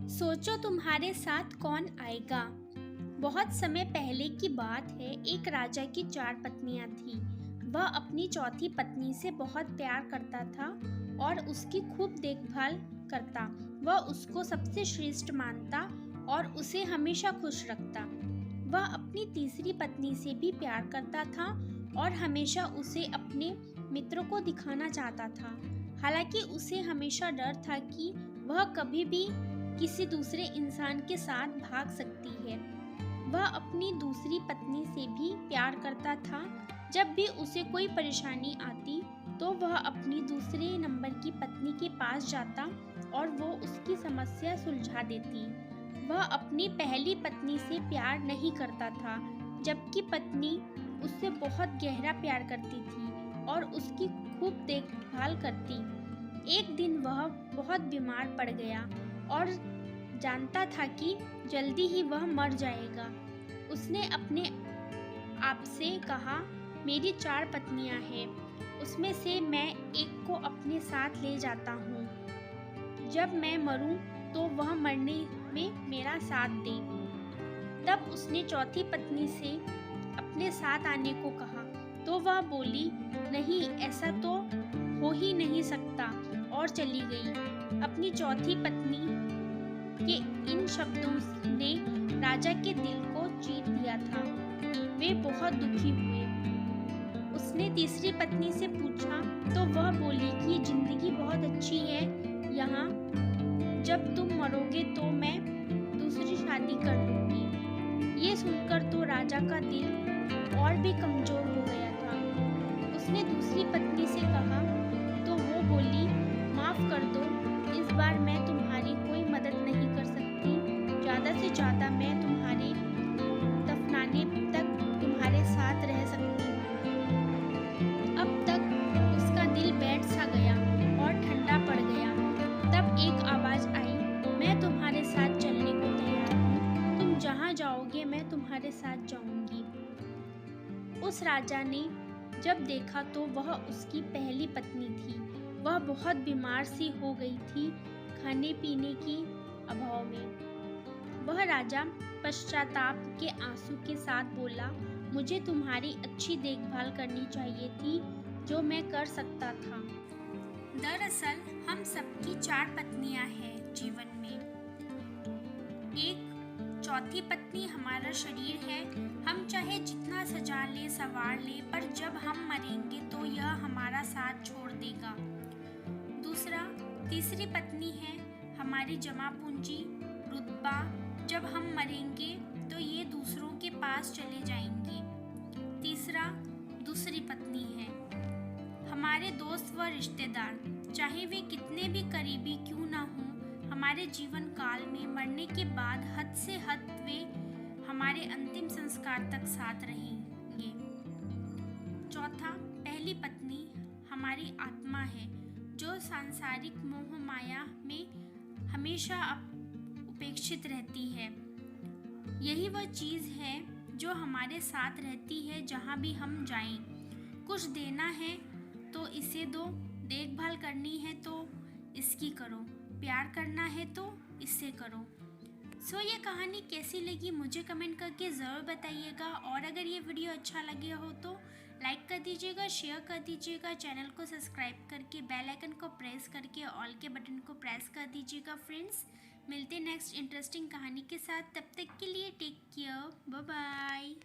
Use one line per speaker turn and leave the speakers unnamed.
सोचो तुम्हारे साथ कौन आएगा। बहुत समय पहले की बात है। एक राजा की 4 पत्नियां थीं। वह अपनी चौथी पत्नी से बहुत प्यार करता था और उसकी खूब देखभाल करता। वह उसको सबसे श्रेष्ठ मानता और उसे हमेशा खुश रखता। वह अपनी तीसरी पत्नी से भी प्यार करता था और हमेशा उसे अपने मित्रों को दिखाना चाहता था। हालांकि उसे हमेशा डर था कि वह कभी भी किसी दूसरे इंसान के साथ भाग सकती है। वह अपनी दूसरी पत्नी से भी प्यार करता था। जब भी उसे कोई परेशानी आती तो वह अपनी दूसरे नंबर की पत्नी के पास जाता और वो उसकी समस्या सुलझा देती। वह अपनी पहली पत्नी से प्यार नहीं करता था, जबकि पत्नी उससे बहुत गहरा प्यार करती थी और उसकी खूब देखभाल करती। एक दिन वह बहुत बीमार पड़ गया और जानता था कि जल्दी ही वह मर जाएगा। उसने अपने आप से कहा, मेरी 4 पत्नियां हैं, उसमें से मैं एक को अपने साथ ले जाता हूँ। जब मैं मरूं तो वह मरने में मेरा साथ दे। तब उसने चौथी पत्नी से अपने साथ आने को कहा तो वह बोली, नहीं, ऐसा तो हो ही नहीं सकता, और चली गई। अपनी चौथी पत्नी के इन शब्दों ने राजा के दिल को चीर दिया था। वे बहुत दुखी हुए। उसने तीसरी पत्नी से पूछा तो वह बोली कि जिंदगी बहुत अच्छी है यहाँ, जब तुम मरोगे तो मैं दूसरी शादी कर लूंगी। ये सुनकर तो राजा का दिल और भी कमजोर हो गया था। उसने दूसरी पत्नी से कहा तो वो बोली, माफ कर दो, इस बार मैं तुम्हारी कोई मदद नहीं कर सकती। ज़्यादा से ज़्यादा मैं तुम्हारे दफनाने तक तुम्हारे साथ रह सकती हूँ। अब तक उसका दिल बैठ सा गया और ठंडा पड़ गया। तब एक आवाज़ आई, मैं तुम्हारे साथ चलने को तैयार हूँ। तुम जहाँ जाओगे मैं तुम्हारे साथ जाऊंगी। उस राजा ने जब देखा तो वह उसकी पहली पत्नी थी। वह बहुत बीमार सी हो गई थी, खाने पीने की अभाव में। वह राजा पश्चाताप के आंसू के साथ बोला, मुझे तुम्हारी अच्छी देखभाल करनी चाहिए थी, जो मैं कर सकता था। दरअसल हम सबकी 4 पत्नियां हैं जीवन में। एक चौथी पत्नी हमारा शरीर है। हम चाहे जितना सजा ले संवार ले, पर जब हम मरेंगे तो यह हमारा साथ छोड़ देगा। दूसरा, तीसरी पत्नी है हमारी जमा पूंजी, रुतबा। जब हम मरेंगे तो ये दूसरों के पास चले जाएंगे। तीसरा, दूसरी पत्नी है हमारे दोस्त व रिश्तेदार, चाहे वे कितने भी करीबी क्यों ना हों। हमारे जीवन काल में मरने के बाद हद से हद वे हमारे अंतिम संस्कार तक साथ रहेंगे। चौथा, पहली पत्नी हमारी आत्मा है, जो सांसारिक मोह माया में हमेशा उपेक्षित रहती है। यही वह चीज़ है जो हमारे साथ रहती है जहाँ भी हम जाएं। कुछ देना है तो इसे दो, देखभाल करनी है तो इसकी करो, प्यार करना है तो इससे करो। ये कहानी कैसी लगी मुझे कमेंट करके ज़रूर बताइएगा। और अगर ये वीडियो अच्छा लगे हो तो लाइक कर दीजिएगा, शेयर कर दीजिएगा, चैनल को सब्सक्राइब करके बेल आइकन को प्रेस करके ऑल के बटन को प्रेस कर दीजिएगा। फ्रेंड्स, मिलते नेक्स्ट इंटरेस्टिंग कहानी के साथ। तब तक के लिए टेक केयर, बाय बाय।